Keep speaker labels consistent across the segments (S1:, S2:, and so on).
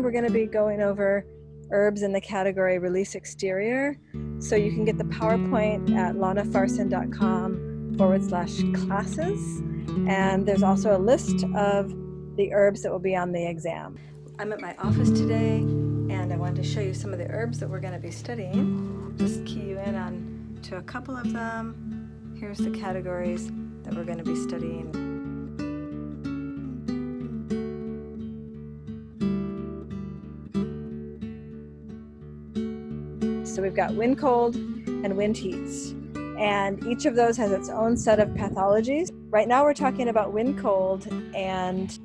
S1: we're going to be going over herbs in the category Release Exterior. So you can get the PowerPoint at lanafarson.com/classes. And there's also a list of the herbs that will be on the exam. I'm at my office today, and I wanted to show you some of the herbs that we're going to be studying. Just key you in on to a couple of them. Here's the categories that we're going to be studying. So we've got wind cold and wind heats, and each of those has its own set of pathologies. Right now we're talking about wind cold, and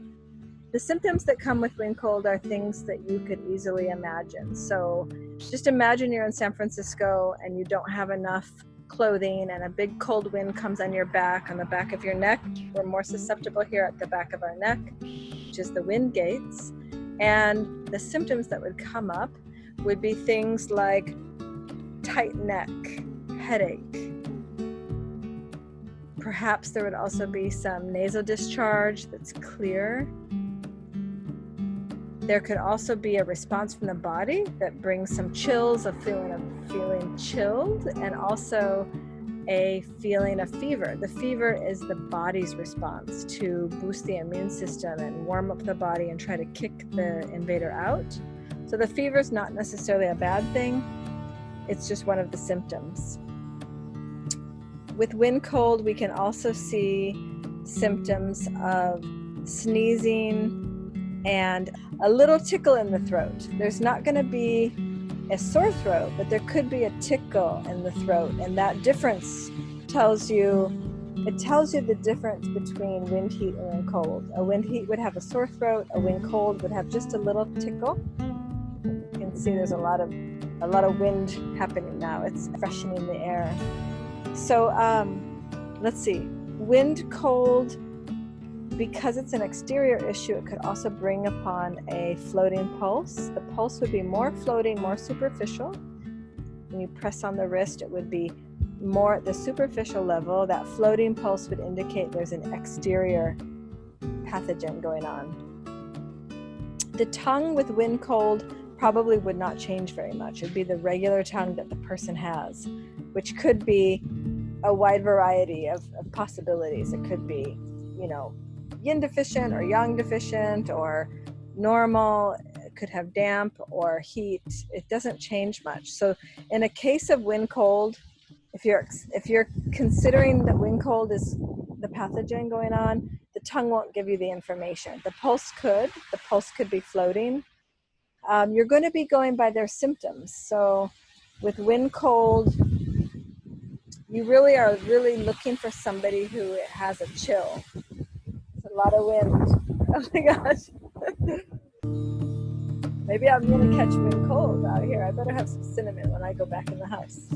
S1: the symptoms that come with wind cold are things that you could easily imagine. So just imagine you're in San Francisco and you don't have enough clothing, and a big cold wind comes on your back, on the back of your neck. We're more susceptible here at the back of our neck, which is the wind gates. And the symptoms that would come up would be things like tight neck, headache. Perhaps there would also be some nasal discharge that's clear. There could also be a response from the body that brings some chills, a feeling of feeling chilled, and also a feeling of fever. The fever is the body's response to boost the immune system and warm up the body and try to kick the invader out. So the fever is not necessarily a bad thing. It's just one of the symptoms. With wind cold, we can also see symptoms of sneezing and a little tickle in the throat. There's not going to be a sore throat, but there could be a tickle in the throat, and that difference tells you the difference between wind heat and wind cold. A wind heat would have a sore throat, a wind cold would have just a little tickle. You can see there's a lot of wind happening now. It's freshening the air. So let's see. Wind cold, because it's an exterior issue, it could also bring upon a floating pulse. The pulse would be more floating, more superficial. When you press on the wrist, it would be more at the superficial level. That floating pulse would indicate there's an exterior pathogen going on. The tongue with wind cold probably would not change very much. It'd be the regular tongue that the person has, which could be a wide variety of possibilities. It could be, yin deficient or yang deficient or normal. It could have damp or heat. It doesn't change much. So in a case of wind cold, if you're considering that wind cold is the pathogen going on, the tongue won't give you the information. The pulse could be floating. You're going to be going by their symptoms. So with wind cold, you really are looking for somebody who has a chill. It's a lot of wind. Oh my gosh. Maybe I'm going to catch wind cold out here. I better have some cinnamon when I go back in the house.